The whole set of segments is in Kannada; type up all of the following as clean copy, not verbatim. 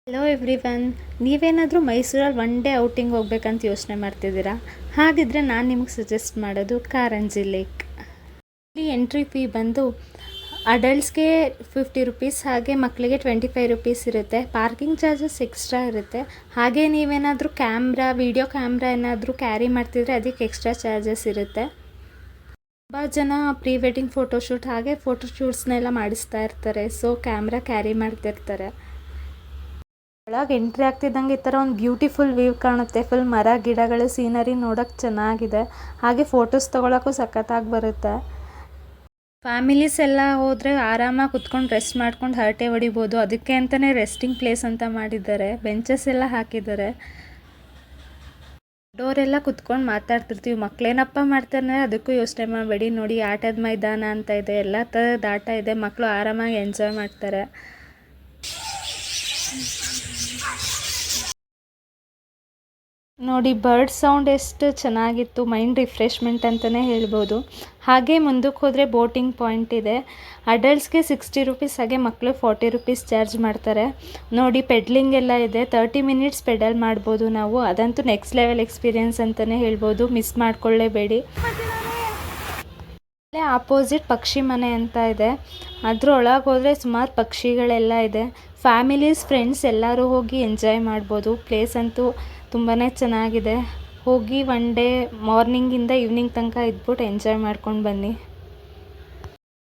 ಹಲೋ ಎವ್ರಿವನ್, ನೀವೇನಾದರೂ ಮೈಸೂರಲ್ಲಿ ಒನ್ ಡೇ ಔಟಿಂಗ್ ಹೋಗ್ಬೇಕಂತ ಯೋಚನೆ ಮಾಡ್ತಿದ್ದೀರಾ? ಹಾಗಿದ್ರೆ ನಾನು ನಿಮಗೆ ಸಜೆಸ್ಟ್ ಮಾಡೋದು ಕಾರಂಜಿ ಲೇಕ್. ಇಲ್ಲಿ ಎಂಟ್ರಿ ಫೀ ಬಂದು ಅಡಲ್ಟ್ಸ್ಗೆ 50 ರುಪೀಸ್, ಹಾಗೆ ಮಕ್ಕಳಿಗೆ 25 ರುಪೀಸ್ ಇರುತ್ತೆ. ಪಾರ್ಕಿಂಗ್ ಚಾರ್ಜಸ್ ಎಕ್ಸ್ಟ್ರಾ ಇರುತ್ತೆ. ಹಾಗೆ ನೀವೇನಾದರೂ ವಿಡಿಯೋ ಕ್ಯಾಮ್ರಾ ಏನಾದರೂ ಕ್ಯಾರಿ ಮಾಡ್ತಿದ್ರೆ ಅದಕ್ಕೆ ಎಕ್ಸ್ಟ್ರಾ ಚಾರ್ಜಸ್ ಇರುತ್ತೆ. ತುಂಬ ಜನ ಪ್ರೀ ವೆಡ್ಡಿಂಗ್ ಫೋಟೋಶೂಟ್ ಹಾಗೆ ಫೋಟೋಶೂಟ್ಸ್ನೆಲ್ಲ ಮಾಡಿಸ್ತಾ ಇರ್ತಾರೆ. ಸೊ ಕ್ಯಾಮ್ರಾ ಕ್ಯಾರಿ ಮಾಡ್ತಿರ್ತಾರೆ. ಒಳಗೆ ಎಂಟ್ರಿ ಆಗ್ತಿದ್ದಂಗೆ ಈ ಥರ ಒಂದು ಬ್ಯೂಟಿಫುಲ್ ವ್ಯೂ ಕಾಣುತ್ತೆ. ಫುಲ್ ಮರ ಗಿಡಗಳು, ಸೀನರಿ ನೋಡೋಕ್ಕೆ ಚೆನ್ನಾಗಿದೆ. ಹಾಗೆ ಫೋಟೋಸ್ ತೊಗೊಳಕ್ಕೂ ಸಖತ್ತಾಗಿ ಬರುತ್ತೆ. ಫ್ಯಾಮಿಲೀಸ್ ಎಲ್ಲ ಹೋದರೆ ಆರಾಮಾಗಿ ಕುತ್ಕೊಂಡು ರೆಸ್ಟ್ ಮಾಡ್ಕೊಂಡು ಹರಟೆ ಹೊಡಿಬೋದು. ಅದಕ್ಕೆ ಅಂತಲೇ ರೆಸ್ಟಿಂಗ್ ಪ್ಲೇಸ್ ಅಂತ ಮಾಡಿದ್ದಾರೆ. ಬೆಂಚಸ್ ಎಲ್ಲ ಹಾಕಿದ್ದಾರೆ. ದೊಡ್ಡವರೆಲ್ಲ ಕುತ್ಕೊಂಡು ಮಾತಾಡ್ತಿರ್ತೀವಿ. ಮಕ್ಕಳೇನಪ್ಪ ಮಾಡ್ತಾರೆ ಅದಕ್ಕೂ ಯೋಚನೆ ಮಾಡಬೇಡಿ. ನೋಡಿ, ಆಟದ ಮೈದಾನ ಅಂತ ಇದೆ, ಎಲ್ಲ ಥರದ ಆಟ ಇದೆ. ಮಕ್ಕಳು ಆರಾಮಾಗಿ ಎಂಜಾಯ್ ಮಾಡ್ತಾರೆ. ನೋಡಿ, ಬರ್ಡ್ ಸೌಂಡ್ ಎಷ್ಟು ಚೆನ್ನಾಗಿತ್ತು. ಮೈಂಡ್ ರಿಫ್ರೆಶ್ಮೆಂಟ್ ಅಂತಲೇ ಹೇಳ್ಬೋದು. ಹಾಗೆ ಮುಂದಕ್ಕೆ ಹೋದರೆ ಬೋಟಿಂಗ್ ಪಾಯಿಂಟ್ ಇದೆ. ಅಡಲ್ಟ್ಸ್ಗೆ 60 ರುಪೀಸ್, ಹಾಗೆ ಮಕ್ಕಳು 40 ರುಪೀಸ್ ಚಾರ್ಜ್ ಮಾಡ್ತಾರೆ. ನೋಡಿ, ಪೆಡ್ಲಿಂಗ್ ಎಲ್ಲ ಇದೆ. 30 ಮಿನಿಟ್ಸ್ ಪೆಡಲ್ ಮಾಡ್ಬೋದು ನಾವು. ಅದಂತೂ ನೆಕ್ಸ್ಟ್ ಲೆವೆಲ್ ಎಕ್ಸ್ಪೀರಿಯನ್ಸ್ ಅಂತಲೇ ಹೇಳ್ಬೋದು. ಮಿಸ್ ಮಾಡ್ಕೊಳ್ಳೇಬೇಡಿ. ಅಲ್ಲೇ ಆಪೋಸಿಟ್ ಪಕ್ಷಿ ಮನೆ ಅಂತ ಇದೆ. ಅದ್ರೊಳಗೆ ಹೋದರೆ ಸುಮಾರು ಪಕ್ಷಿಗಳೆಲ್ಲ ಇದೆ. ಫ್ಯಾಮಿಲೀಸ್, ಫ್ರೆಂಡ್ಸ್ ಎಲ್ಲರೂ ಹೋಗಿ ಎಂಜಾಯ್ ಮಾಡ್ಬೋದು. ಪ್ಲೇಸ್ ಅಂತೂ ತುಂಬಾ ಚೆನ್ನಾಗಿದೆ. ಹೋಗಿ ಒನ್ ಡೇ ಮಾರ್ನಿಂಗಿಂದ ಈವ್ನಿಂಗ್ ತನಕ ಇದ್ಬಿಟ್ಟು ಎಂಜಾಯ್ ಮಾಡ್ಕೊಂಡು ಬನ್ನಿ.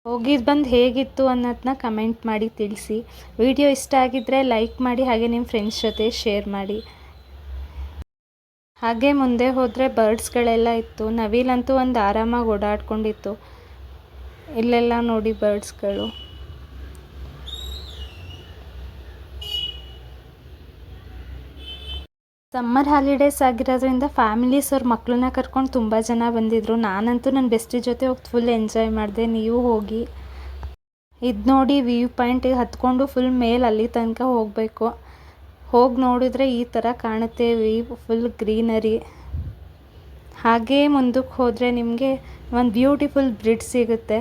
ಹೋಗಿದ್ದು ಬಂದು ಹೇಗಿತ್ತು ಅನ್ನೋದನ್ನ ಕಮೆಂಟ್ ಮಾಡಿ ತಿಳಿಸಿ. ವಿಡಿಯೋ ಇಷ್ಟ ಆಗಿದ್ದರೆ ಲೈಕ್ ಮಾಡಿ, ಹಾಗೆ ನಿಮ್ಮ ಫ್ರೆಂಡ್ಸ್ ಜೊತೆ ಶೇರ್ ಮಾಡಿ. ಹಾಗೆ ಮುಂದೆ ಹೋದರೆ ಬರ್ಡ್ಸ್ಗಳೆಲ್ಲ ಇತ್ತು. ನವಿಲಂತೂ ಒಂದು ಆರಾಮಾಗಿ ಓಡಾಡ್ಕೊಂಡಿತ್ತು. ಇಲ್ಲೆಲ್ಲ ನೋಡಿ ಬರ್ಡ್ಸ್ಗಳು. ಸಮ್ಮರ್ ಹಾಲಿಡೇಸ್ ಆಗಿರೋದ್ರಿಂದ ಫ್ಯಾಮಿಲೀಸ್ ಅವ್ರ ಮಕ್ಕಳನ್ನ ಕರ್ಕೊಂಡು ತುಂಬ ಜನ ಬಂದಿದ್ದರು. ನಾನಂತೂ ನನ್ನ ಬೆಸ್ಟಿ ಜೊತೆ ಹೋಗಿ ಫುಲ್ ಎಂಜಾಯ್ ಮಾಡಿದೆ. ನೀವು ಹೋಗಿ. ಇದು ನೋಡಿ, ವ್ಯೂ ಪಾಯಿಂಟಿಗೆ ಹತ್ಕೊಂಡು ಫುಲ್ ಮೇಲೆ ಅಲ್ಲಿ ತನಕ ಹೋಗಬೇಕು. ಹೋಗಿ ನೋಡಿದ್ರೆ ಈ ಥರ ಕಾಣುತ್ತೆ ವ್ಯೂ, ಫುಲ್ ಗ್ರೀನರಿ. ಹಾಗೇ ಮುಂದಕ್ಕೆ ಹೋದರೆ ನಿಮಗೆ ಒಂದು ಬ್ಯೂಟಿಫುಲ್ ಬ್ರಿಡ್ಜ್ ಸಿಗುತ್ತೆ.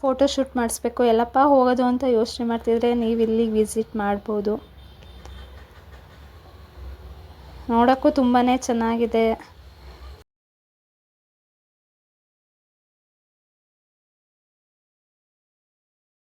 ಫೋಟೋಶೂಟ್ ಮಾಡಿಸ್ಬೇಕು, ಎಲ್ಲಪ್ಪ ಹೋಗೋದು ಅಂತ ಯೋಚನೆ ಮಾಡ್ತಿದ್ರೆ ನೀವು ಇಲ್ಲಿಗೆ ವಿಸಿಟ್ ಮಾಡ್ಬೋದು. ನೋಡೋಕ್ಕೂ ತುಂಬಾ ಚೆನ್ನಾಗಿದೆ.